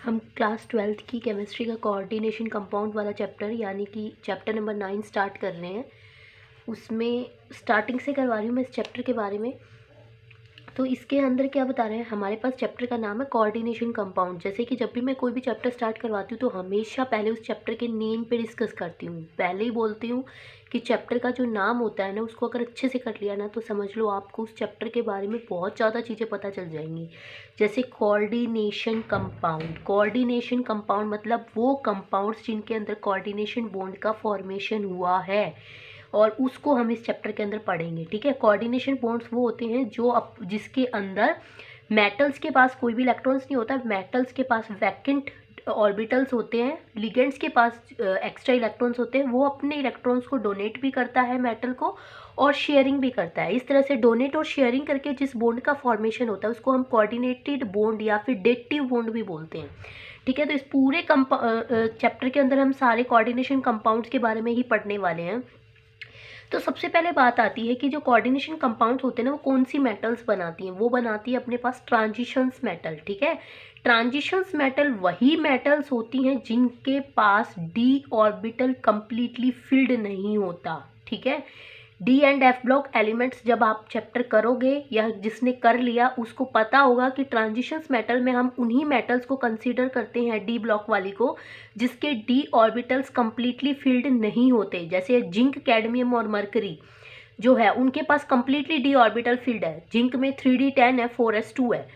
हम class 12th की chemistry का कोऑर्डिनेशन कंपाउंड वाला चैप्टर यानी कि चैप्टर नंबर 9 स्टार्ट कर रहे हैं। उसमें स्टार्टिंग से करवा रही हूँ मैं इस चैप्टर के बारे में। तो इसके अंदर क्या बता रहे हैं, हमारे पास चैप्टर का नाम है कोऑर्डिनेशन कंपाउंड। जैसे कि जब भी मैं कोई भी चैप्टर स्टार्ट करवाती हूँ तो हमेशा पहले उस चैप्टर के नेम पे डिस्कस करती हूँ। पहले ही बोलती हूँ कि चैप्टर का जो नाम होता है ना, उसको अगर अच्छे से कर लिया ना तो समझ लो आपको उस चैप्टर के बारे में बहुत ज़्यादा चीज़ें पता चल जाएंगी। जैसे कोऑर्डिनेशन कंपाउंड, कोऑर्डिनेशन कंपाउंड मतलब वो कंपाउंड्स जिनके अंदर कोऑर्डिनेशन बॉन्ड का फॉर्मेशन हुआ है, और उसको हम इस चैप्टर के अंदर पढ़ेंगे। ठीक है, कोऑर्डिनेशन बॉन्ड्स वो होते हैं जो जिसके अंदर मेटल्स के पास कोई भी इलेक्ट्रॉन्स नहीं होता, मेटल्स के पास वैकेंट ऑर्बिटल्स होते हैं, लिगेंड्स के पास एक्स्ट्रा इलेक्ट्रॉन्स होते हैं। वो अपने इलेक्ट्रॉन्स को डोनेट भी करता है मेटल को, और शेयरिंग भी करता है। इस तरह से डोनेट और शेयरिंग करके जिस बॉन्ड का फॉर्मेशन होता है उसको हम कोऑर्डिनेटेड बॉन्ड या फिर डेटिव बॉन्ड भी बोलते हैं। ठीक है, तो इस पूरे चैप्टर के अंदर हम सारे कोऑर्डिनेशन कंपाउंड्स के बारे में ही पढ़ने वाले हैं। तो सबसे पहले बात आती है कि जो कोऑर्डिनेशन कंपाउंड होते हैं ना, वो कौन सी मेटल्स बनाती हैं। वो बनाती है अपने पास ट्रांजिशंस मेटल। ठीक है, ट्रांजिशंस मेटल वही मेटल्स होती हैं जिनके पास डी ऑर्बिटल कंप्लीटली फिल्ड नहीं होता। ठीक है, D and F block elements जब आप चैप्टर करोगे या जिसने कर लिया उसको पता होगा कि ट्रांजिशंस मेटल में हम उन्हीं मेटल्स को कंसीडर करते हैं, डी ब्लॉक वाली को, जिसके डी ऑर्बिटल्स कंप्लीटली फिल्ड नहीं होते। जैसे जिंक, कैडमियम और मरकरी जो है उनके पास कंप्लीटली डी ऑर्बिटल फिल्ड है। जिंक में 3d10 है, 4s2 है।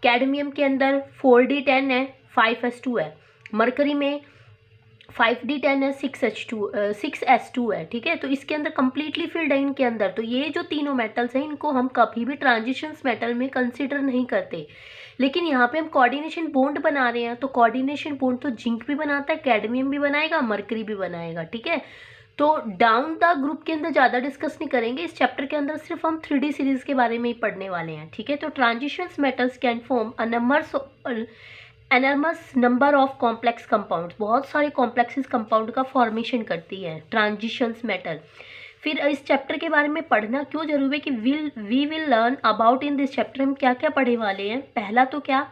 कैडमियम के अंदर 4d10 है, 5s2 है। मरकरी में 5d10 है, 6s2 है। ठीक है, तो इसके अंदर कंप्लीटली फिल्ड है इनके अंदर। तो ये जो तीनों मेटल्स हैं इनको हम कभी भी ट्रांजिशंस मेटल में कंसीडर नहीं करते। लेकिन यहाँ पे हम कोऑर्डिनेशन बॉन्ड बना रहे हैं, तो कोऑर्डिनेशन बॉन्ड तो जिंक भी बनाता है, कैडमियम भी बनाएगा, मरकरी भी बनाएगा। ठीक है, तो डाउन द ग्रुप के अंदर ज़्यादा डिस्कस नहीं करेंगे। इस चैप्टर के अंदर सिर्फ हम 3D सीरीज के बारे में ही पढ़ने वाले हैं। ठीक है, तो transitions metals can form enormous number of complex compounds. बहुत सारे कॉम्प्लेक्सेस कंपाउंड का फॉर्मेशन करती है ट्रांजिशंस मेटल। फिर इस चैप्टर के बारे में पढ़ना क्यों जरूरी है कि we will learn about in this chapter. हम क्या क्या पढ़ने वाले हैं। पहला तो क्या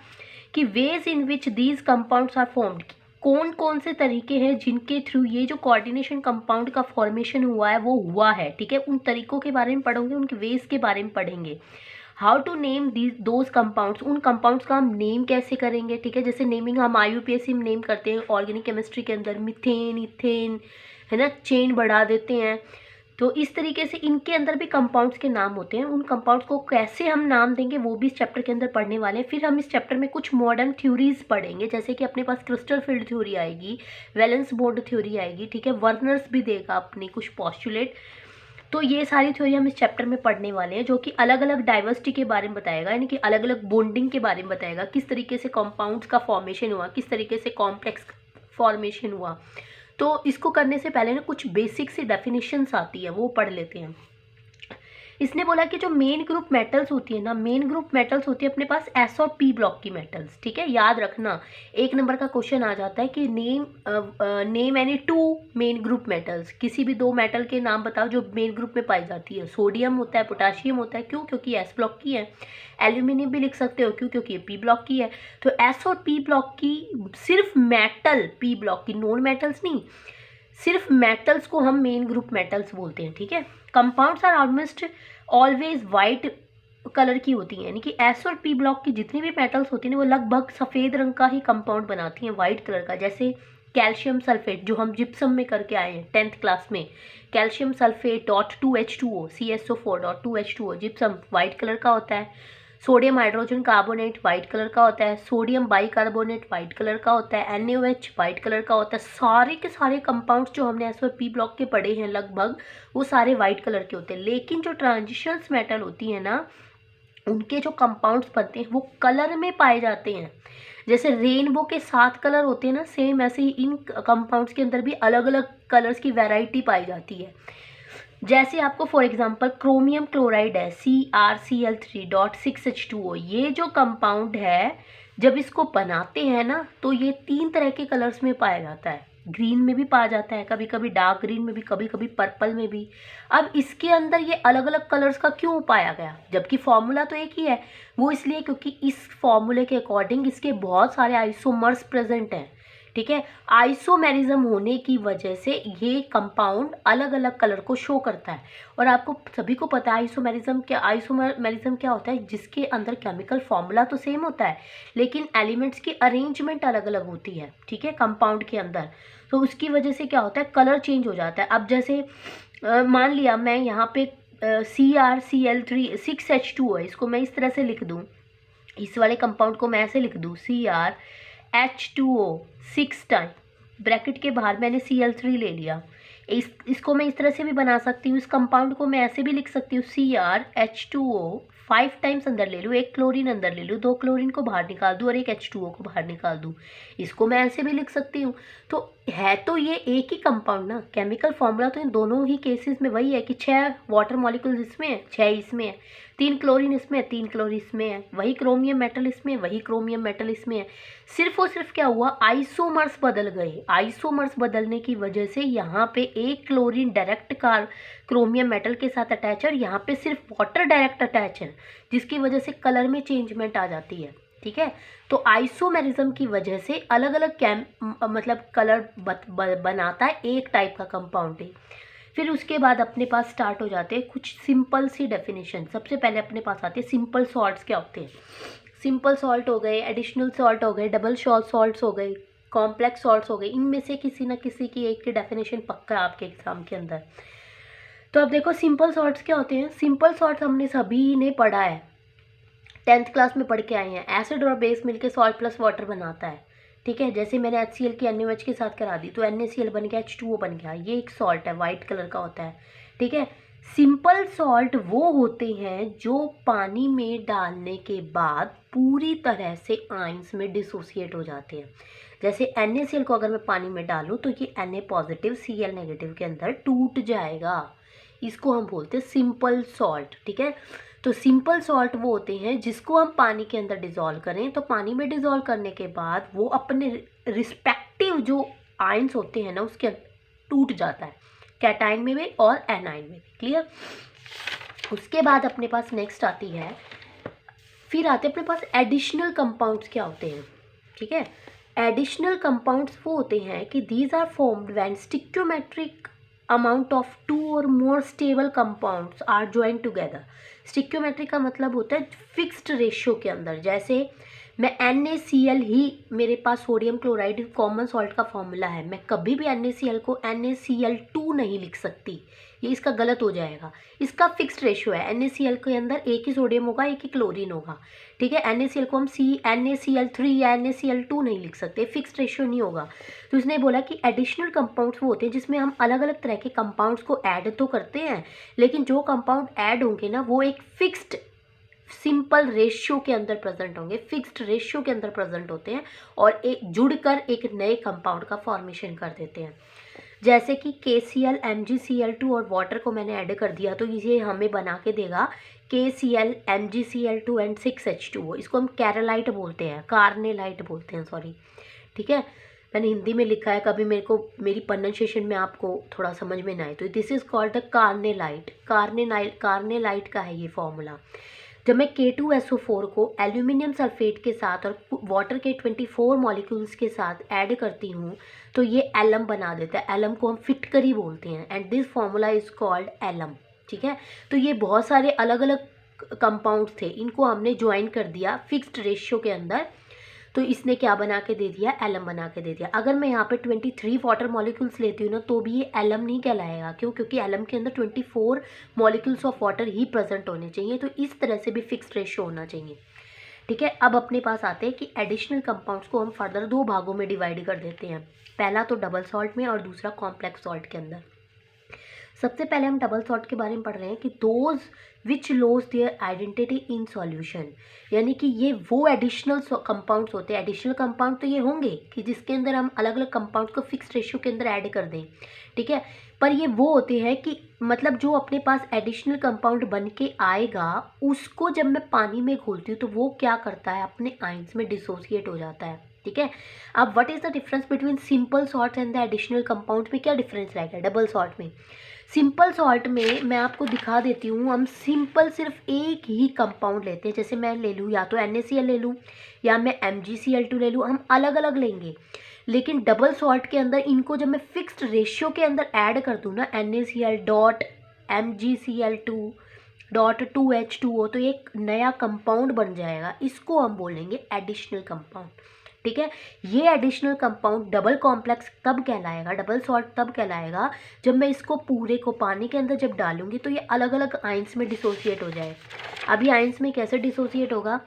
कि ways in which these compounds are formed, कौन कौन से तरीके हैं जिनके थ्रू ये जो कोऑर्डिनेशन कंपाउंड का फॉर्मेशन हुआ है वो हुआ है। ठीक है, उन तरीकों के बारे में पढ़ोगे, उनके वेज के बारे में पढ़ेंगे। How to name those compounds, उन कंपाउंड्स का हम नेम कैसे करेंगे। ठीक है, जैसे नेमिंग हम IUPAC में नेम करते हैं ऑर्गेनिक केमिस्ट्री के अंदर, मीथेन, इथेन, है ना, चेन बढ़ा देते हैं। तो इस तरीके से इनके अंदर भी कंपाउंड्स के नाम होते हैं। उन कंपाउंड्स को कैसे हम नाम देंगे वो भी इस चैप्टर के अंदर पढ़ने वाले हैं। फिर हम इस चैप्टर में कुछ मॉडर्न थ्योरीज पढ़ेंगे, जैसे कि अपने पास क्रिस्टल फील्ड थ्योरी आएगी, वैलेंस बॉन्ड थ्योरी आएगी। ठीक है, वर्नर्स भी देगा अपनी कुछ पॉस्टुलेट। तो ये सारी थ्योरी हम इस चैप्टर में पढ़ने वाले हैं, जो कि अलग अलग डाइवर्सिटी के बारे में बताएगा, यानी कि अलग अलग बॉन्डिंग के बारे में बताएगा, किस तरीके से कंपाउंड्स का फॉर्मेशन हुआ, किस तरीके से कॉम्प्लेक्स फॉर्मेशन हुआ। तो इसको करने से पहले ना कुछ बेसिक सी डेफिनेशंस आती है, वो पढ़ लेते हैं। इसने बोला कि जो मेन ग्रुप मेटल्स होती है ना, मेन ग्रुप मेटल्स होती है अपने पास S और P ब्लॉक की मेटल्स। ठीक है, याद रखना 1 नंबर का क्वेश्चन आ जाता है कि name any 2 main group metals. किसी भी 2 मेटल के नाम बताओ जो मेन ग्रुप में पाई जाती है। सोडियम होता है, पोटाशियम होता है, क्यों? क्योंकि S ब्लॉक की है। एल्यूमिनियम भी लिख सकते हो, क्यों? क्योंकि ये P ब्लॉक की है। तो S और P ब्लॉक की सिर्फ मेटल, P ब्लॉक की, नॉन मेटल्स नहीं, सिर्फ मेटल्स को हम मेन ग्रुप मेटल्स बोलते हैं। ठीक है, compounds are almost always white colour की होती हैं, यानी कि S और P ब्लॉक की जितनी भी मेटल्स होती हैं वो लगभग सफ़ेद रंग का ही कंपाउंड बनाती हैं, वाइट कलर का। जैसे कैल्शियम सल्फेट जो हम जिप्सम में करके आए हैं 10th क्लास में, calcium sulphate dot 2H2O, CSO4 dot 2H2O, gypsum white colour का होता है। Sodium hydrogen carbonate white colour का होता है। सोडियम बाइकार्बोनेट वाइट कलर का होता है। NaOH वाइट कलर का होता है। सारे के सारे कंपाउंड्स जो हमने S और P ब्लॉक के पढ़े हैं लगभग, वो सारे वाइट कलर के होते हैं। लेकिन जो ट्रांजिशंस मेटल होती है ना, उनके जो कंपाउंड्स बनते हैं वो कलर में पाए जाते हैं। जैसे रेनबो के 7 कलर होते हैं ना, सेम ऐसे ही इन कंपाउंड्स के अंदर भी अलग अलग कलर्स की वैरायटी पाई जाती है। जैसे आपको फॉर एग्जांपल क्रोमियम क्लोराइड है, CrCl3 डॉट 6H2O, ये जो कंपाउंड है जब इसको बनाते हैं ना तो ये 3 तरह के कलर्स में पाया जाता है। ग्रीन में भी पाया जाता है, कभी कभी डार्क ग्रीन में भी, कभी कभी पर्पल में भी। अब इसके अंदर ये अलग अलग कलर्स का क्यों पाया गया, जबकि फॉर्मूला तो एक ही है? वो इसलिए क्योंकि इस फॉर्मूले के अकॉर्डिंग इसके बहुत सारे आइसोमर्स प्रेजेंट हैं, ठीक है। आइसोमेरिज्म होने की वजह से ये कंपाउंड अलग अलग कलर को शो करता है। और आपको सभी को पता है आइसोमेरिज्म क्या होता है, जिसके अंदर केमिकल फॉर्मूला तो सेम होता है लेकिन एलिमेंट्स की अरेंजमेंट अलग अलग होती है, ठीक है, कंपाउंड के अंदर। तो उसकी वजह से क्या होता है, कलर चेंज हो जाता है। अब जैसे मान लिया मैं यहाँ पे CrCl3 6H2O है, इसको मैं इस तरह से लिख दूँ, इस वाले कंपाउंड को मैं ऐसे लिख दूँ CrH2O 6 टाइम, ब्रैकेट के बाहर मैंने Cl3 ले लिया। इसको मैं इस तरह से भी बना सकती हूँ, इस कंपाउंड को मैं ऐसे भी लिख सकती हूँ CrH2O 5 टाइम्स अंदर ले लूँ, एक क्लोरीन अंदर ले लूँ, 2 क्लोरीन को बाहर निकाल दूँ और एक H2O को बाहर निकाल दूँ, इसको मैं ऐसे भी लिख सकती हूँ। तो है तो ये एक ही कंपाउंड ना, केमिकल फॉर्मूला तो इन दोनों ही केसेस में वही है कि 6 वाटर मॉलिक्यूल्स इसमें है, 6 इसमें है, 3 क्लोरीन इसमें है, 3 क्लोरीन इसमें है, वही क्रोमियम मेटल इसमें है, वही क्रोमियम मेटल इसमें है। सिर्फ और सिर्फ क्या हुआ, आइसोमर्स बदल गए। आइसोमर्स बदलने की वजह से यहाँ पे एक क्लोरीन डायरेक्ट क्रोमियम मेटल के साथ अटैच है और यहाँ पे सिर्फ वाटर डायरेक्ट अटैच है, जिसकी वजह से कलर में चेंजमेंट आ जाती है, ठीक है। तो आइसोमेरिज्म की वजह से अलग अलग मतलब कलर बनाता है एक टाइप का कंपाउंड ही। फिर उसके बाद अपने पास स्टार्ट हो जाते हैं कुछ सिंपल सी डेफिनेशन। सबसे पहले अपने पास आते हैं सिंपल सॉल्ट्स क्या होते हैं। सिंपल सॉल्ट हो गए, एडिशनल सॉल्ट हो गए, डबल सॉल्ट्स हो गए, कॉम्प्लेक्स सॉल्ट्स हो गए। इनमें से किसी ना किसी की एक की डेफिनेशन पक्का है आपके एग्जाम के अंदर। तो अब देखो सिंपल सॉल्ट्स क्या होते हैं। सिंपल सॉल्ट हमने सभी ने पढ़ा है, 10th क्लास में पढ़ के आए हैं। एसिड और बेस मिलकर सॉल्ट प्लस वाटर बनाता है, ठीक है। जैसे मैंने HCl की NaOH के साथ करा दी तो NaCl बन गया, H2O बन गया, ये एक सॉल्ट है, वाइट कलर का होता है, ठीक है। सिंपल सॉल्ट वो होते हैं जो पानी में डालने के बाद पूरी तरह से आयंस में डिसोसिएट हो जाते हैं। जैसे NaCl को अगर मैं पानी में डालूं तो ये Na पॉजिटिव Cl नेगेटिव के अंदर टूट जाएगा, इसको हम बोलते हैं सिंपल सॉल्ट, ठीक है। तो सिंपल सॉल्ट वो होते हैं जिसको हम पानी के अंदर डिज़ोल्व करें तो पानी में डिज़ोल्व करने के बाद वो अपने रिस्पेक्टिव जो आयंस होते हैं ना उसके अंदर टूट जाता है, कैटाइन में भी और एनाइन में भी। क्लियर। उसके बाद अपने पास नेक्स्ट आती है, फिर आते हैं अपने पास एडिशनल कंपाउंड्स क्या होते हैं, ठीक है। एडिशनल कंपाउंड्स वो होते हैं कि these are formed when stoichiometric amount of 2 और more stable compounds are join together. Stoichiometric का मतलब होता है फिक्स्ड रेशियो के अंदर। जैसे मैं NaCl ही, मेरे पास सोडियम क्लोराइड कॉमन सॉल्ट का फॉर्मूला है, मैं कभी भी NaCl को NaCl2 नहीं लिख सकती, ये इसका गलत हो जाएगा। इसका फिक्स्ड रेशियो है, NaCl के अंदर एक ही सोडियम होगा, एक ही क्लोरीन होगा, ठीक है। NaCl को हम NaCl3 या NaCl2 नहीं लिख सकते, फिक्स्ड रेशियो नहीं होगा। तो उसने बोला कि एडिशनल कंपाउंड्स वो होते हैं जिसमें हम अलग अलग तरह के कंपाउंड्स को ऐड तो करते हैं, लेकिन जो कंपाउंड ऐड होंगे ना वो एक फिक्स्ड सिंपल रेशियो के अंदर प्रेजेंट होंगे, फिक्स्ड रेशियो के अंदर प्रेजेंट होते हैं और एक जुड़कर एक नए कंपाउंड का फॉर्मेशन कर देते हैं। जैसे कि KCl, MgCl2 और वाटर को मैंने ऐड कर दिया तो ये हमें बना के देगा KCl, MgCl2 एंड 6H2O। इसको हम कैरलाइट बोलते हैं, कार्नेलाइट बोलते हैं, सॉरी, ठीक है। मैंने हिंदी में लिखा है, कभी मेरी प्रोनाउंसिएशन में आपको थोड़ा समझ में ना आए तो this is called the carnallite. Carnallite का है ये फॉर्मूला। जब मैं K2SO4 को एल्यूमिनियम सल्फेट के साथ और वाटर के 24 मॉलिक्यूल्स के साथ ऐड करती हूँ तो ये एलम बना देता है। एलम को हम फिटकरी बोलते हैं and this formula is called alum, ठीक है। तो ये बहुत सारे अलग अलग कंपाउंड्स थे, इनको हमने ज्वाइन कर दिया फिक्स्ड रेशियो के अंदर, तो इसने क्या बना के दे दिया, एलम बना के दे दिया। अगर मैं यहाँ पे 23 वाटर मॉलिक्यूल्स लेती हूँ ना तो भी ये एलम नहीं कहलाएगा, क्यों? क्योंकि एलम के अंदर 24 molecules of water he present होने चाहिए, तो इस तरह से भी फिक्स्ड रेशियो होना चाहिए, ठीक है। अब अपने पास आते हैं कि एडिशनल कंपाउंड्स को हम फर्दर 2 भागों में डिवाइड कर देते हैं, पहला तो डबल सॉल्ट में और दूसरा कॉम्प्लेक्स सॉल्ट के अंदर। सबसे पहले हम डबल सॉल्ट के बारे में पढ़ रहे हैं कि those which lose their identity in solution, यानी कि ये वो एडिशनल कंपाउंड्स होते हैं। एडिशनल कंपाउंड तो ये होंगे कि जिसके अंदर हम अलग अलग कंपाउंड्स को फिक्स रेशियो के अंदर ऐड कर दें, ठीक है। पर ये वो होते हैं कि मतलब जो अपने पास एडिशनल कंपाउंड बन के आएगा उसको जब मैं पानी में घोलती हूँ तो वो क्या करता है, अपने आइंस में डिसोसिएट हो जाता है। ठीक है। अब what is the difference between simple salt and the additional compound में क्या डिफरेंस रहेगा डबल सॉल्ट में? सिंपल सॉल्ट में मैं आपको दिखा देती हूँ, हम सिंपल सिर्फ एक ही कंपाउंड लेते हैं। जैसे मैं ले लूँ या तो NaCl ले लूँ या मैं MgCl2 ले लूँ, हम अलग अलग लेंगे। लेकिन डबल सॉल्ट के अंदर इनको जब मैं फिक्स्ड रेशियो के अंदर ऐड कर दूँ ना, NaCl dot MgCl2 dot 2H2O, तो एक नया कंपाउंड बन जाएगा। इसको हम बोलेंगे एडिशनल कंपाउंड। ठीक है। ये एडिशनल कंपाउंड डबल कॉम्प्लेक्स तब कहलाएगा, डबल सॉल्ट तब कहलाएगा जब मैं इसको पूरे को पानी के अंदर जब डालूंगी तो ये अलग अलग आइंस में डिसोसिएट हो जाए। अभी आइंस में कैसे डिसोसिएट होगा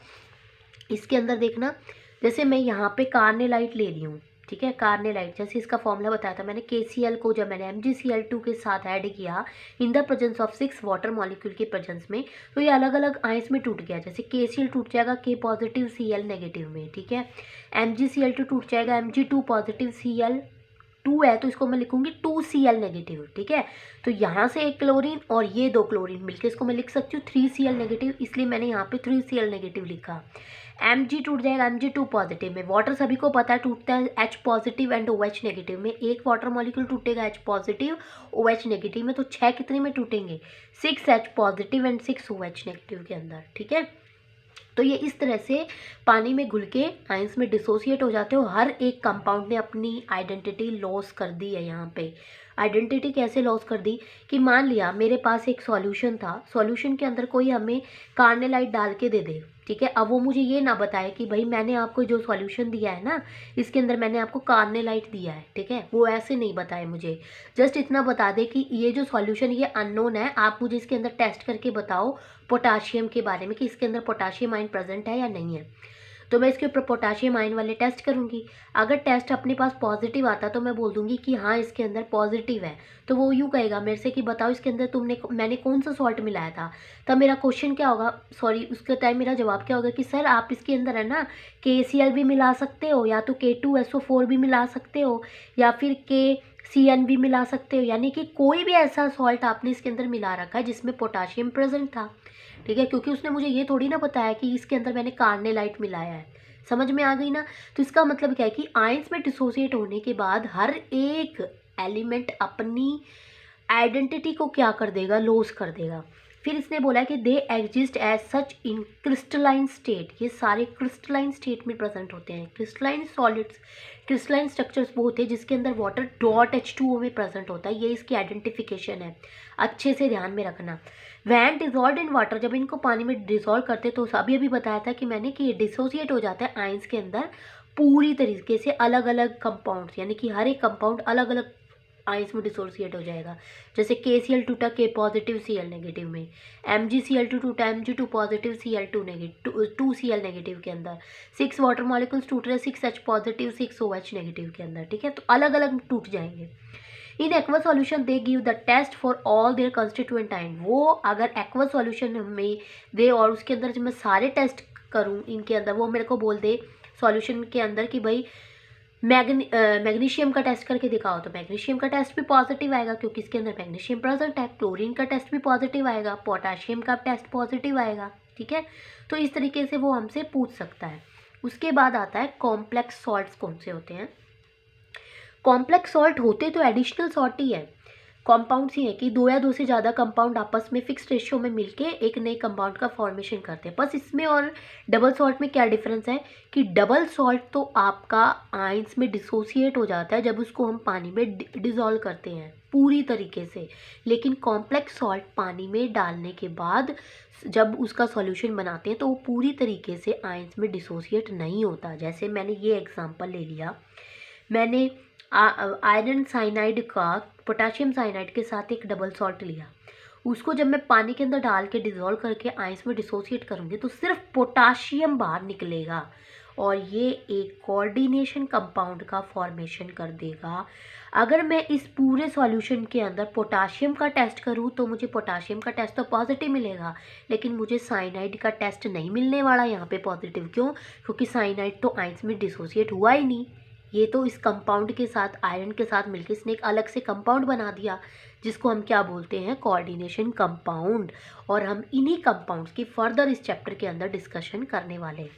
इसके अंदर देखना। जैसे मैं यहाँ पे कार्नेलाइट ले रही हूँ, ठीक है, कार्नेलाइट, जैसे इसका फॉर्मूला बताया था मैंने, KCl को जब मैंने MgCl2 के साथ ऐड किया in the presence of 6 water molecule के प्रेजेंस में, तो ये अलग अलग आइंस में टूट गया। जैसे KCl टूट जाएगा K पॉजिटिव Cl नेगेटिव में, ठीक है। MgCl2 टूट जाएगा Mg2 पॉजिटिव Cl2 है तो इसको मैं लिखूंगी 2Cl नेगेटिव, ठीक है। तो यहाँ से एक क्लोरीन और ये 2 क्लोरीन मिलकर इसको मैं लिख सकती हूँ 3Cl नेगेटिव, इसलिए मैंने यहाँ पे 3Cl नेगेटिव लिखा। Mg टूट जाएगा Mg2 पॉजिटिव में। वाटर सभी को पता है टूटता है H positive and OH negative में। एक वाटर मॉलिक्यूल टूटेगा H पॉजिटिव OH नेगेटिव में, तो 6 कितने में टूटेंगे, 6H positive and 6 OH negative के अंदर, ठीक है। तो ये इस तरह से पानी में घुल के आइंस में डिसोसिएट हो जाते हो। हर एक कंपाउंड ने अपनी आइडेंटिटी लॉस कर दी है। यहाँ पे आइडेंटिटी कैसे लॉस कर दी कि मान लिया मेरे पास एक सॉल्यूशन था, सॉल्यूशन के अंदर कोई हमें कार्नेलाइट डाल के दे दे, ठीक है। अब वो मुझे ये ना बताए कि भाई मैंने आपको जो सॉल्यूशन दिया है ना इसके अंदर मैंने आपको कार्नेलाइट दिया है, ठीक है, वो ऐसे नहीं बताए मुझे। जस्ट इतना बता दे कि ये जो सॉल्यूशन ये अननोन है, आप मुझे इसके अंदर टेस्ट करके बताओ पोटाशियम के बारे में कि इसके अंदर पोटाशियम आयन प्रेजेंट है या नहीं है। तो मैं इसके ऊपर पोटाशियम आयन वाले टेस्ट करूंगी। अगर टेस्ट अपने पास पॉजिटिव आता तो मैं बोल दूंगी कि हाँ इसके अंदर पॉजिटिव है, तो वो यूँ कहेगा मेरे से कि बताओ इसके अंदर मैंने कौन सा सॉल्ट मिलाया था। तब मेरा क्वेश्चन क्या होगा, सॉरी उसके टाइम मेरा जवाब क्या होगा कि सर आप इसके अंदर है ना KCl भी मिला सकते हो, या तो K2SO4 भी मिला सकते हो, या फिर KCN भी मिला सकते हो, यानी कि कोई भी ऐसा सॉल्ट आपने इसके अंदर मिला रखा है जिसमें पोटाशियम प्रेजेंट था, ठीक है। क्योंकि उसने मुझे ये थोड़ी ना बताया कि इसके अंदर मैंने कार्नेलाइट मिलाया है। समझ में आ गई ना। तो इसका मतलब क्या है कि आयंस में डिसोसिएट होने के बाद हर एक एलिमेंट अपनी आइडेंटिटी को क्या कर देगा, लॉस कर देगा। फिर इसने बोला कि they exist as such in crystalline state, ये सारे क्रिस्टलाइन स्टेट में प्रेजेंट होते हैं। क्रिस्टलाइन सॉलिड्स, क्रिस्टलाइन स्ट्रक्चर्स वो होते हैं जिसके अंदर वाटर डॉट H2O में प्रेजेंट होता है। ये इसकी आइडेंटिफिकेशन है, अच्छे से ध्यान में रखना। वैन डिजॉल्व इन वाटर, जब इनको पानी में डिजॉल्व करते तो अभी अभी बताया था कि मैंने कि ये डिसोसिएट हो जाता है आयंस के अंदर पूरी तरीके से अलग अलग कंपाउंड्स, यानी कि हर एक कंपाउंड अलग अलग आइंस में डिसोसिएट हो जाएगा। जैसे KCl टूटा K पॉजिटिव Cl नेगेटिव में, MgCl2 टूटा Mg2 positive Cl2 negative 2Cl negative के अंदर, 6 वाटर मॉलिक्यूल्स टूट रहे 6H पॉजिटिव 6 OH नेगेटिव के अंदर, ठीक है। तो अलग अलग टूट जाएंगे। In aqua solution they give the test for all their constituent ion. वो अगर एक्वा सॉल्यूशन में दे और उसके अंदर जब मैं सारे टेस्ट करूँ इनके अंदर, वो मेरे को बोल दे सॉल्यूशन के अंदर कि भाई मैग्नीशियम का टेस्ट करके दिखाओ, तो मैग्नीशियम का टेस्ट भी पॉजिटिव आएगा क्योंकि इसके अंदर मैग्नीशियम प्रेजेंट है। क्लोरीन का टेस्ट भी पॉजिटिव आएगा, पोटाशियम का टेस्ट पॉजिटिव आएगा, ठीक है। तो इस तरीके से वो हमसे पूछ सकता है। उसके बाद आता है कॉम्प्लेक्स सॉल्ट्स कौन से होते हैं। कॉम्प्लेक्स सॉल्ट होते तो एडिशनल सॉल्ट ही है, कॉम्पाउंड्स ही हैं कि दो या दो से ज़्यादा कंपाउंड आपस में फिक्स रेशियो में मिलके एक नए कंपाउंड का फॉर्मेशन करते हैं। बस इसमें और डबल सॉल्ट में क्या डिफरेंस है कि डबल सॉल्ट तो आपका आयंस में डिसोसिएट हो जाता है जब उसको हम पानी में डिज़ोल्व करते हैं पूरी तरीके से, लेकिन कॉम्प्लेक्स सॉल्ट पानी में डालने के बाद जब उसका सॉल्यूशन बनाते हैं तो वो पूरी तरीके से आयंस में डिसोसिएट नहीं होता। जैसे मैंने ये एग्जांपल ले लिया, मैंने आयरन साइनाइड का पोटाशियम साइनाइड के साथ एक डबल सॉल्ट लिया, उसको जब मैं पानी के अंदर डाल के डिज़ोल्व करके आइंस में डिसोसिएट करूँगी तो सिर्फ पोटाशियम बाहर निकलेगा और ये एक कोऑर्डिनेशन कंपाउंड का फॉर्मेशन कर देगा। अगर मैं इस पूरे सॉल्यूशन के अंदर पोटाशियम का टेस्ट करूँ तो मुझे पोटाशियम का टेस्ट तो पॉजिटिव मिलेगा, लेकिन मुझे साइनाइड का टेस्ट नहीं मिलने वाला यहाँ पे पॉजिटिव। क्यों? क्योंकि साइनाइड तो आइंस में डिसोसिएट हुआ ही नहीं, ये तो इस कंपाउंड के साथ, आयरन के साथ मिलकर इसने एक अलग से कंपाउंड बना दिया, जिसको हम क्या बोलते हैं, कोऑर्डिनेशन कंपाउंड। और हम इन्हीं कंपाउंड्स की फर्दर इस चैप्टर के अंदर डिस्कशन करने वाले हैं।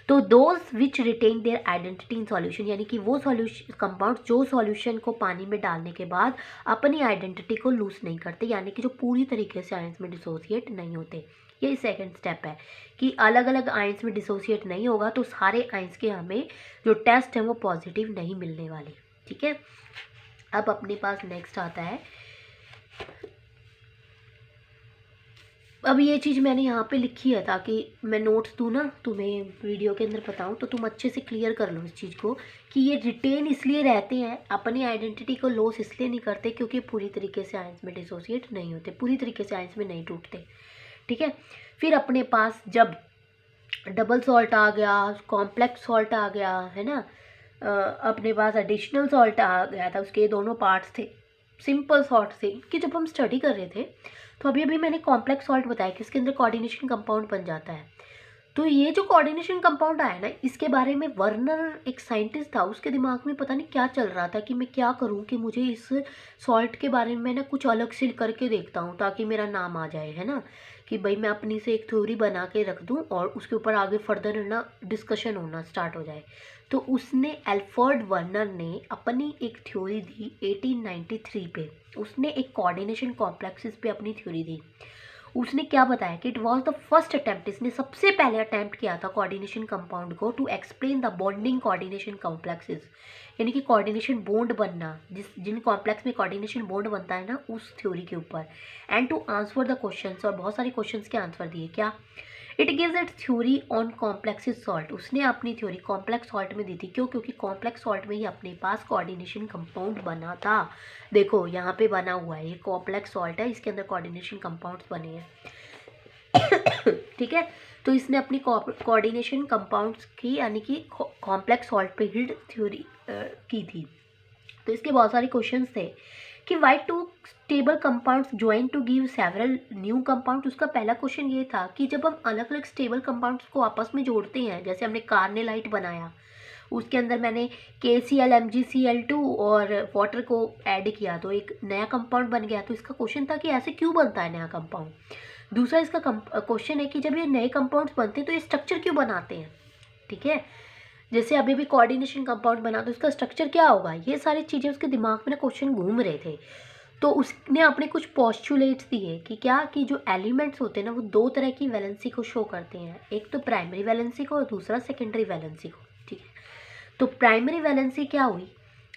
तो those which retain their identity in solution, यानी कि वो सॉल्यूशन कंपाउंड जो सॉल्यूशन को पानी में डालने के बाद अपनी आइडेंटिटी को लूज नहीं करते, यानी कि जो पूरी तरीके से आयंस में डिसोसिएट नहीं होते। यही सेकंड स्टेप है कि अलग अलग आयंस में डिसोसिएट नहीं होगा तो सारे आयंस के हमें जो टेस्ट हैं वो पॉजिटिव नहीं मिलने वाले। ठीक है, अब अपने पास नेक्स्ट आता है, अब ये चीज़ मैंने यहाँ पे लिखी है ताकि मैं नोट्स दूँ ना तुम्हें, वीडियो के अंदर बताऊँ तो तुम अच्छे से क्लियर कर लो इस चीज़ को, कि ये रिटेन इसलिए रहते हैं, अपनी आइडेंटिटी को लॉस इसलिए नहीं करते क्योंकि पूरी तरीके से आयंस में डिसोसिएट नहीं होते, पूरी तरीके से आयंस में नहीं टूटते। ठीक है, फिर अपने पास जब डबल सॉल्ट आ गया, कॉम्प्लेक्स सॉल्ट आ गया, है ना, अपने पास एडिशनल सॉल्ट आ गया था, उसके दोनों पार्ट्स थे, सिंपल सॉल्ट थे कि जब हम स्टडी कर रहे थे तो अभी मैंने कॉम्प्लेक्स सॉल्ट बताया कि इसके अंदर कोऑर्डिनेशन कंपाउंड बन जाता है। तो ये जो कोऑर्डिनेशन कंपाउंड आया ना, इसके बारे में वर्नर एक साइंटिस्ट था, उसके दिमाग में पता नहीं क्या चल रहा था कि मैं क्या करूं कि मुझे इस सॉल्ट के बारे में ना कुछ अलग से करके देखता हूं ताकि मेरा नाम आ जाए, है ना, कि भाई मैं अपनी से एक थ्योरी बना के रख दूं और उसके ऊपर आगे फर्दर ना डिस्कशन होना स्टार्ट हो जाए। तो उसने एल्फ्रेड वर्नर ने अपनी एक थ्योरी दी 1893 पे, उसने एक कोऑर्डिनेशन कॉम्प्लेक्सेस पे अपनी थ्योरी दी। उसने क्या बताया कि it was the first attempt, इसने सबसे पहले अटेम्प्ट किया था कोऑर्डिनेशन कंपाउंड को to explain the bonding coordination complexes, यानी कि कोऑर्डिनेशन बॉन्ड बनना, जिन कॉम्प्लेक्स में कोऑर्डिनेशन बॉन्ड बनता है ना, उस थ्योरी के ऊपर, and to answer the questions, और बहुत सारे क्वेश्चंस के आंसर दिए। क्या, it gives it theory on complex salt, उसने अपनी थ्योरी कॉम्प्लेक्स सॉल्ट में दी थी। क्यों? क्योंकि कॉम्प्लेक्स सॉल्ट में ही अपने पास कोऑर्डिनेशन कंपाउंड बना था। देखो यहाँ पे बना हुआ है, ये कॉम्प्लेक्स सॉल्ट है, इसके अंदर कोऑर्डिनेशन कंपाउंड्स बने हैं। ठीक है, तो इसने अपनी कोऑर्डिनेशन कंपाउंड्स की, यानी कि कॉम्प्लेक्स सॉल्ट पे ही थ्योरी की थी। तो इसके बहुत सारे क्वेश्चंस थे कि why two stable compounds join to give several new compound. उसका पहला क्वेश्चन ये था कि जब हम अलग अलग स्टेबल कंपाउंड्स को आपस में जोड़ते हैं, जैसे हमने कार्नेलाइट बनाया, उसके अंदर मैंने KCl MgCl2 और वाटर को ऐड किया तो एक नया कंपाउंड बन गया। तो इसका क्वेश्चन था कि ऐसे क्यों बनता है नया कंपाउंड। दूसरा इसका क्वेश्चन है कि जब ये नए कंपाउंड्स बनते हैं तो ये स्ट्रक्चर क्यों बनाते हैं। ठीक है, जैसे अभी भी कोऑर्डिनेशन कंपाउंड बना तो इसका स्ट्रक्चर क्या होगा, ये सारी चीज़ें उसके दिमाग में ना क्वेश्चन घूम रहे थे। तो उसने अपने कुछ पोस्टुलेट्स दिए कि क्या, कि जो एलिमेंट्स होते हैं ना वो दो तरह की वैलेंसी को शो करते हैं, एक तो प्राइमरी वैलेंसी को और दूसरा सेकेंडरी वैलेंसी को। ठीक है, तो प्राइमरी वैलेंसी क्या हुई,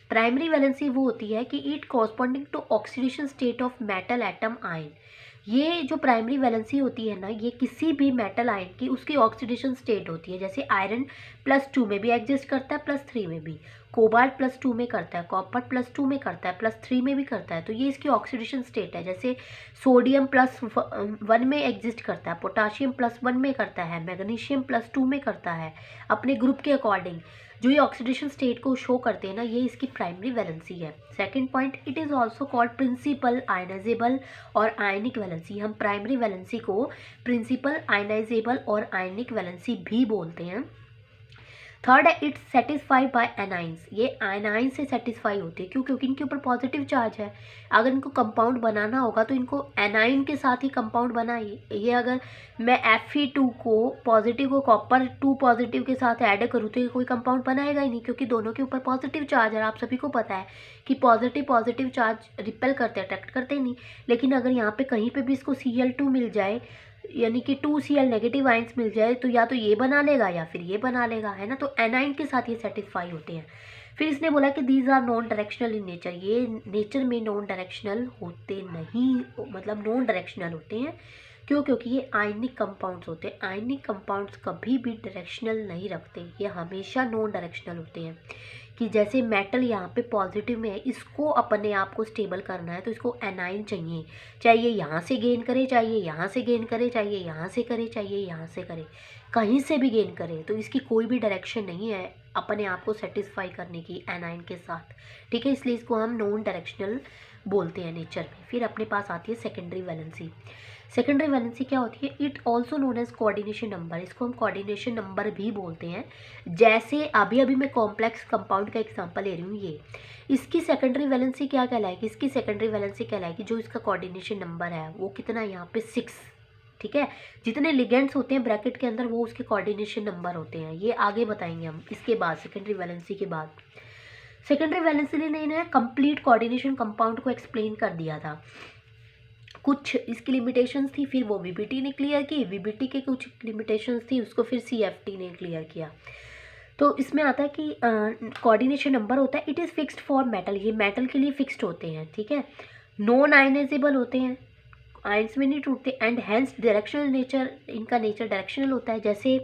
प्राइमरी वैलेंसी वो होती है कि it corresponding to oxidation state of metal atom ion. ये जो प्राइमरी वैलेंसी होती है ना, ये किसी भी मेटल आयन की उसकी ऑक्सीडेशन स्टेट होती है। जैसे आयरन +2 में भी एग्जिस्ट करता है, +3 में भी, कोबाल्ट +2 में करता है, कॉपर +2 में करता है, +3 में भी करता है। तो ये इसकी ऑक्सीडेशन स्टेट है। जैसे सोडियम +1 में एग्जिस्ट करता है, पोटाशियम +1 में करता है, मैग्नीशियम +2 में करता है, अपने ग्रुप के अकॉर्डिंग। जो ये ऑक्सीडेशन स्टेट को शो करते हैं ना, ये इसकी प्राइमरी वैलेंसी है। Second point, it is also called principal ionisable और आयनिक वैलेंसी। हम प्राइमरी वैलेंसी को प्रिंसिपल आयनाइजेबल और आयनिक वैलेंसी भी बोलते हैं। थर्ड है, इट्स सेटिस्फाइड बाय एनाइंस, ये आयनाइन से सेटिस्फाई होते हैं। क्यों? क्योंकि इनके ऊपर पॉजिटिव चार्ज है। अगर इनको कंपाउंड बनाना होगा तो इनको एनाइन के साथ ही कंपाउंड बनाइए। ये अगर मैं Fe2 को पॉजिटिव को कॉपर 2 पॉजिटिव के साथ ऐड करूँ तो ये कोई कंपाउंड बनाएगा ही नहीं, क्योंकि दोनों के ऊपर पॉजिटिव चार्ज है। आप सभी को पता है कि पॉजिटिव चार्ज रिपेल करते हैं, अट्रैक्ट करते नहीं। लेकिन अगर यहाँ पे कहीं पे भी इसको Cl2 मिल जाए, यानी कि 2Cl नेगेटिव आइंस मिल जाए, तो या तो ये बना लेगा या फिर ये बना लेगा, है ना। तो एनाइन के साथ ये सेटिस्फाई होते हैं। फिर इसने बोला कि these are non directional in nature, ये नेचर में नॉन डायरेक्शनल होते नहीं, मतलब नॉन डायरेक्शनल होते हैं। क्यों? क्योंकि ये आयनिक कंपाउंड्स होते हैं। आयनिक कंपाउंड्स कभी भी डायरेक्शनल नहीं रखते, ये हमेशा नॉन डायरेक्शनल होते हैं। कि जैसे मेटल यहाँ पे पॉजिटिव में है, इसको अपने आप को स्टेबल करना है तो इसको एनाइन चाहिए, चाहिए यहाँ से गेन करे, चाहिए यहाँ से गेन करे, चाहिए यहाँ से करे, चाहिए यहाँ से करे, कहीं से भी गेन करे। तो इसकी कोई भी डायरेक्शन नहीं है अपने आप को सेटिस्फाई करने की एनाइन के साथ। ठीक है, इसलिए इसको हम नॉन डायरेक्शनल बोलते हैं नेचर में। फिर अपने पास आती है सेकेंडरी वैलेंसी। सेकेंडरी वैलेंसी क्या होती है? It also known as coordination number, इसको हम कोऑर्डिनेशन नंबर भी बोलते हैं। जैसे अभी अभी मैं कॉम्प्लेक्स कंपाउंड का एग्जांपल ले रही हूँ, ये इसकी सेकेंडरी वैलेंसी क्या कहलाएगी? इसकी सेकेंडरी वैलेंसी कहलाएगी जो इसका कोऑर्डिनेशन नंबर है वो कितना है यहाँ पे 6, ठीक है। जितने लिगेंड्स होते हैं ब्रैकेट के अंदर वो उसके कोऑर्डिनेशन नंबर होते हैं, ये आगे बताएंगे हम इसके बाद, सेकेंडरी वैलेंसी के बाद। सेकेंडरी वैलेंसी ने कंप्लीट कोऑर्डिनेशन कंपाउंड को एक्सप्लेन कर दिया था। कुछ इसकी लिमिटेशंस थी, फिर वो वीबीटी ने क्लियर की, वीबीटी के कुछ लिमिटेशंस थी, उसको फिर सीएफटी ने क्लियर किया। तो इसमें आता है कि कोऑर्डिनेशन नंबर होता है, it is fixed for metal, ये मेटल के लिए फिक्स्ड होते हैं, ठीक है। नॉन आयनाइजेबल होते हैं, आयंस में नहीं टूटते, एंड हेंस डायरेक्शनल नेचर, इनका नेचर डायरेक्शनल होता है। जैसे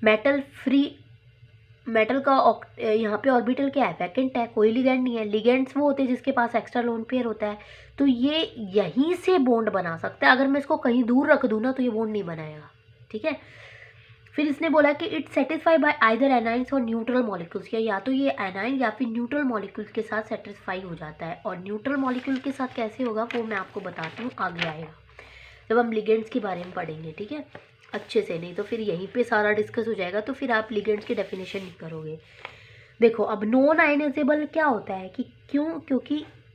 मेटल फ्री, मेटल का यहाँ पे ऑर्बिटल क्या है? वैकेंट है, कोई लिगेंड नहीं है। लिगेंड्स वो होते हैं जिसके पास एक्स्ट्रा लोन पेयर होता है, तो ये यहीं से बॉन्ड बना सकता है। अगर मैं इसको कहीं दूर रख दूँ ना तो ये बॉन्ड नहीं बनाएगा, ठीक है। फिर इसने बोला कि it satisfy bye either anions और न्यूट्रल मॉलिक्यूल्स, या तो ये एनाइन या फिर न्यूट्रल मॉलिक्यूल्स के साथ सेटिस्फाई हो जाता है। और न्यूट्रल मॉलिक्यूल के साथ कैसे होगा वो मैं आपको बताती हूँ, आगे आएगा जब हम लिगेंड्स के बारे में पढ़ेंगे, ठीक है, अच्छे से। नहीं तो फिर यहीं पे सारा डिस्कस हो जाएगा तो फिर आप लिगेंड्स की डेफिनेशन नहीं करोगे। देखो अब नॉन आयनाइजेबल क्या होता है कि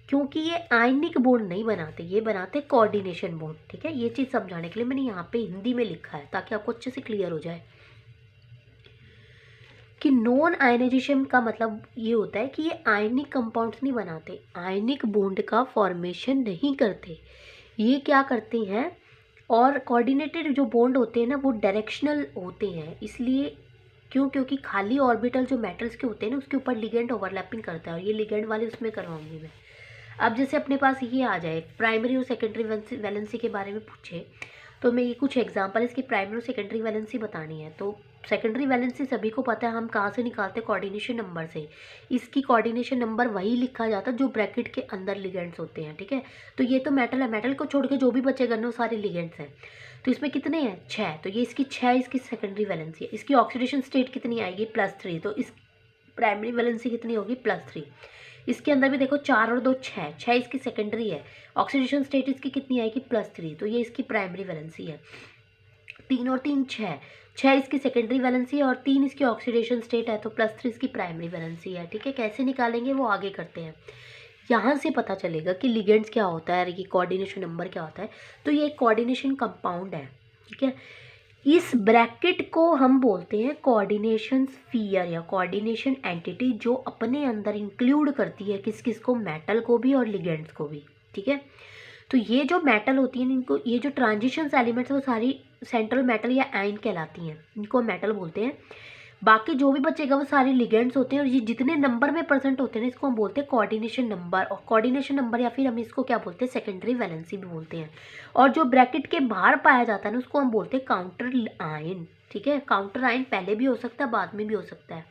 क्योंकि ये आयनिक बॉन्ड नहीं बनाते, ये बनाते कोऑर्डिनेशन बॉन्ड, ठीक है। ये चीज़ समझाने के लिए मैंने यहाँ पे हिंदी में लिखा है ताकि आपको अच्छे से क्लियर हो जाए कि नॉन आयनाइजेशन का मतलब ये होता है कि ये आयनिक कंपाउंड्स नहीं बनाते, आयनिक बॉन्ड का फॉर्मेशन नहीं करते, ये क्या करते हैं, और कोऑर्डिनेटेड जो बॉन्ड होते हैं ना वो डायरेक्शनल होते हैं। इसलिए क्योंकि खाली ऑर्बिटल जो मेटल्स के होते हैं ना उसके ऊपर लिगेंड ओवरलैपिंग करता है, और ये लिगेंड वाले उसमें करवाऊंगी मैं। अब जैसे अपने पास ये आ जाए प्राइमरी और सेकेंडरी वैलेंसी के बारे में पूछे तो मैं ये कुछ एग्जांपल इसकी प्राइमरी और सेकेंडरी वैलेंसी बतानी है। तो सेकेंडरी वैलेंसी सभी को पता है, हम कहाँ से निकालते हैं? कोऑर्डिनेशन नंबर से। इसकी कोऑर्डिनेशन नंबर वही लिखा जाता है जो ब्रैकेट के अंदर लिगेंड्स होते हैं, ठीक है। तो ये तो मेटल है, मेटल को छोड़ के जो भी बचेगा ना वो सारे लिगेंड्स हैं। तो इसमें कितने हैं? 6, तो ये इसकी 6 इसकी सेकेंडरी वैलेंसी है। इसकी ऑक्सीडेशन स्टेट कितनी आएगी? +3, तो इस प्राइमरी वैलेंसी कितनी होगी? +3। इसके अंदर भी देखो 4 और 2 6, 6 इसकी सेकेंडरी है, ऑक्सीडेशन स्टेट इसकी कितनी आएगी? +3, तो ये इसकी प्राइमरी वैलेंसी है। 3 और 3 6, 6 इसकी सेकेंडरी वैलेंसी है और 3 इसकी ऑक्सीडेशन स्टेट है, तो +3 इसकी प्राइमरी वैलेंसी है, ठीक है। कैसे निकालेंगे वो आगे करते हैं। यहाँ से पता चलेगा कि लिगेंड्स क्या होता है, ये कोऑर्डिनेशन नंबर क्या होता है। तो ये एक कोऑर्डिनेशन कंपाउंड है, ठीक है। इस ब्रैकेट को हम बोलते हैं कोऑर्डिनेशन स्फीयर या कोऑर्डिनेशन एंटिटी, जो अपने अंदर इंक्लूड करती है किस किस को? मेटल को भी और लिगेंड्स को भी, ठीक है। तो ये जो मेटल होती है इनको, ये जो ट्रांजिशंस एलिमेंट्स है वो सारी सेंट्रल मेटल या आयन कहलाती हैं, इनको मेटल बोलते हैं। बाकी जो भी बचेगा वो सारे लिगेंड्स होते हैं, और ये जितने नंबर में प्रेजेंट होते हैं इसको हम बोलते हैं कोऑर्डिनेशन नंबर, और कोऑर्डिनेशन नंबर या फिर हम इसको क्या बोलते हैं? सेकेंडरी वैलेंसी भी बोलते हैं। और जो ब्रैकेट के बाहर पाया जाता है ना उसको हम बोलते हैं काउंटर आयन, ठीक है। काउंटर आयन पहले भी हो सकता है बाद में भी हो सकता है,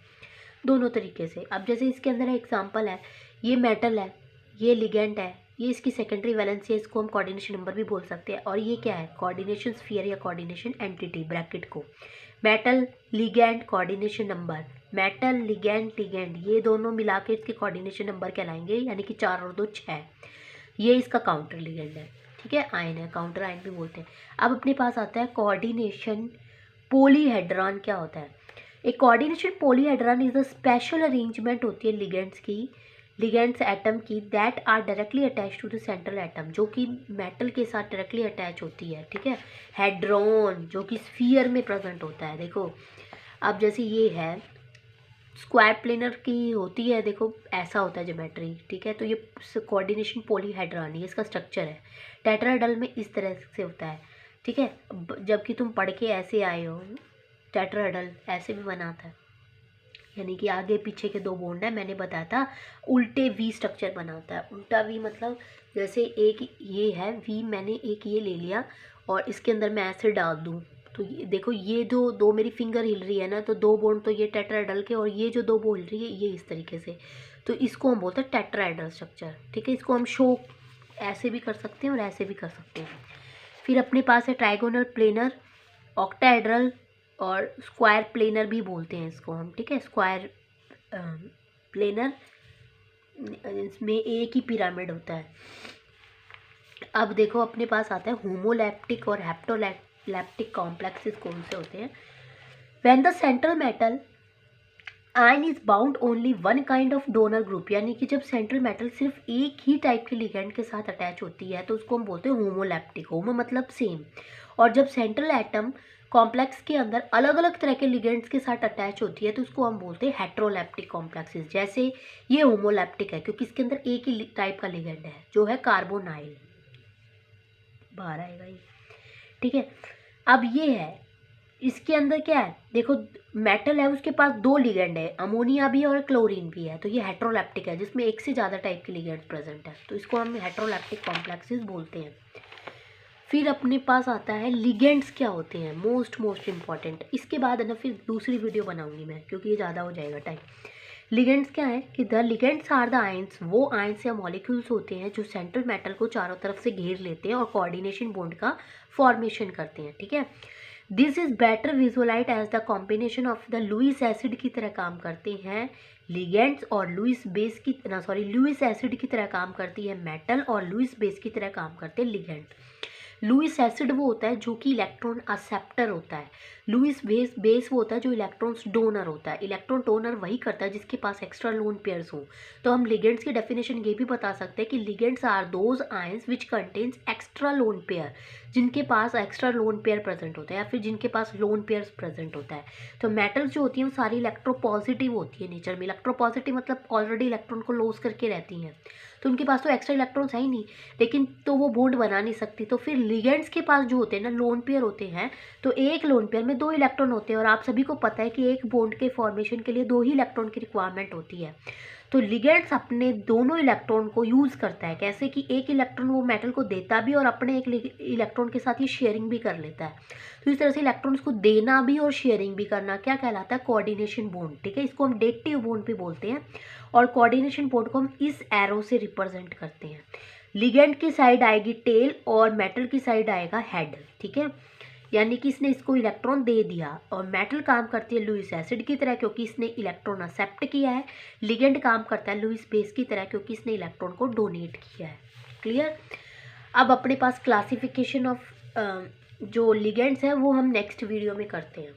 दोनों तरीके से। अब जैसे इसके अंदर एग्जाम्पल है, ये मेटल है, ये लिगेंड है, ये इसकी सेकेंडरी वैलेंसी है, इसको हम कोऑर्डिनेशन नंबर भी बोल सकते हैं। और ये क्या है? कोऑर्डिनेशन स्फीयर या कोऑर्डिनेशन एंटिटी, ब्रैकेट को metal ligand coordination number, metal ligand ligand ये दोनों मिला के इसके कोऑर्डिनेशन नंबर कहलाएंगे, यानी कि 4 और 2 6। ये इसका काउंटर लिगेंड है, ठीक है, आयन है, काउंटर आयन भी बोलते हैं। अब अपने पास आता है कोऑर्डिनेशन पॉलीहेड्रॉन। क्या होता है? एक coordination polyhedron is a special arrangement होती है लिगेंड्स एटम की that are directly attach to the central atom, जो कि मेटल के साथ डायरेक्टली अटैच होती है, ठीक है। हेड्रॉन जो कि स्फीयर में प्रेजेंट होता है। देखो अब जैसे ये है स्क्वायर प्लेनर की होती है, देखो ऐसा होता है ज्योमेट्री, ठीक है। तो ये कोऑर्डिनेशन पॉलीहेड्रॉन है, इसका स्ट्रक्चर है। टेट्राहेड्रल में इस तरह से होता है, ठीक है। जबकि तुम पढ़ के ऐसे आए हो, टेट्राहेड्रल ऐसे भी बना था, यानी कि आगे पीछे के 2 बॉन्ड है। मैंने बताया था उल्टे वी स्ट्रक्चर बनाता है। उल्टा वी मतलब जैसे एक ये है वी, मैंने एक ये ले लिया और इसके अंदर मैं ऐसे डाल दूँ, तो ये देखो ये जो 2 मेरी फिंगर हिल रही है ना, तो 2 बॉन्ड तो ये टेट्राहेड्रल के, और ये जो 2 बॉन्ड हिल रही है ये इस तरीके से, तो इसको हम बोलते हैं टेट्राहेड्रल स्ट्रक्चर, ठीक है। इसको हम शो ऐसे भी कर सकते हैं और ऐसे भी कर सकते हैं। फिर अपने पास है ट्राइगोनल प्लेनर, ऑक्टाहेड्रल और स्क्वायर प्लेनर भी बोलते हैं इसको हम, ठीक है। स्क्वायर प्लेनर इसमें एक ही पिरामिड होता है। अब देखो अपने पास आता है होमोलैप्टिक और हेप्टोलैप्टिक कॉम्प्लेक्सेस कौन से होते हैं। When the central metal ion is bound only one kind of donor group, यानी कि जब सेंट्रल मेटल सिर्फ एक ही टाइप के लिगेंड के साथ अटैच होती है तो उसको हम बोलते हैं होमोलैप्टिक। होमो मतलब सेम। और जब सेंट्रल एटम कॉम्प्लेक्स के अंदर अलग अलग तरह के लिगेंड्स के साथ अटैच होती है तो उसको हम बोलते हैं हेट्रोलैप्टिक कॉम्प्लेक्सेस। जैसे ये होमोलैप्टिक है क्योंकि इसके अंदर एक ही टाइप का लिगेंड है जो है कार्बोनाइल, बाहर आएगा ये, ठीक है। अब ये है, इसके अंदर क्या है, देखो मेटल है उसके पास दो लिगेंड है, अमोनिया भी और क्लोरीन भी है, तो ये हेट्रोलैप्टिक है जिसमें एक से ज़्यादा टाइप के लिगेंड प्रेजेंट है, तो इसको हम हेट्रोलैप्टिक कॉम्प्लेक्सेस बोलते हैं। फिर अपने पास आता है लिगेंड्स क्या होते हैं, मोस्ट इम्पॉर्टेंट। इसके बाद है ना फिर दूसरी वीडियो बनाऊंगी मैं क्योंकि ये ज़्यादा हो जाएगा टाइम। लिगेंड्स क्या है कि the ligands are the ions, वो आयंस या मॉलिक्यूल्स होते हैं जो सेंट्रल मेटल को चारों तरफ से घेर लेते हैं और कोऑर्डिनेशन बॉन्ड का फॉर्मेशन करते हैं, ठीक है। This is better visualize as the combination of the Lewis acid की तरह काम करते हैं लिगेंड्स, और लुइस एसिड की तरह काम करती है मेटल, और लुइस बेस की तरह काम करते हैं लिगेंड। लुइस एसिड वो होता है जो कि इलेक्ट्रॉन एक्सेप्टर होता है, लुइस बेस वो होता है जो इलेक्ट्रॉन्स डोनर होता है। इलेक्ट्रॉन डोनर वही करता है जिसके पास एक्स्ट्रा लोन पेयर्स हो। तो हम लिगेंड्स की डेफिनेशन ये भी बता सकते हैं कि ligands are those ions which contains extra lone pair, जिनके पास एक्स्ट्रा लोन पेयर प्रेजेंट होता है या फिर जिनके पास लोन पेयर्स प्रेजेंट होता है। तो मेटल्स जो होती हैं वो सारी इलेक्ट्रोपॉजिटिव होती है नेचर में। इलेक्ट्रोपॉजिटिव मतलब ऑलरेडी इलेक्ट्रॉन को लॉस करके रहती हैं, तो उनके पास तो एक्स्ट्रा इलेक्ट्रॉन्स है ही नहीं, लेकिन तो वो बॉन्ड बना नहीं सकती। तो फिर लिगेंड्स के पास जो होते हैं ना लोन पेयर होते हैं, तो एक लोन पेयर में दो इलेक्ट्रॉन होते हैं, और आप सभी को पता है कि एक बॉन्ड के फॉर्मेशन के लिए दो ही इलेक्ट्रॉन की रिक्वायरमेंट होती है। तो लिगेंड्स अपने दोनों इलेक्ट्रॉन को यूज़ करता है, कैसे कि एक इलेक्ट्रॉन वो मेटल को देता भी और अपने एक इलेक्ट्रॉन के साथ ही शेयरिंग भी कर लेता है। तो इस तरह से इलेक्ट्रॉन्स को देना भी और शेयरिंग भी करना क्या कहलाता है, कोऑर्डिनेशन बॉन्ड, ठीक है। इसको हम डेटिव बॉन्ड भी बोलते हैं, और कोऑर्डिनेशन बॉन्ड को हम इस एरो से रिप्रेजेंट करते हैं। लिगेंड की साइड आएगी टेल और मेटल की साइड आएगा हेड, ठीक है। यानी कि इसने इसको इलेक्ट्रॉन दे दिया, और मेटल काम करती है लुइस एसिड की तरह क्योंकि इसने इलेक्ट्रॉन एक्सेप्ट किया है। लिगेंड काम करता है लुइस बेस की तरह क्योंकि इसने इलेक्ट्रॉन को डोनेट किया है। क्लियर। अब अपने पास क्लासिफिकेशन ऑफ जो लिगेंड्स है वो हम नेक्स्ट वीडियो में करते हैं।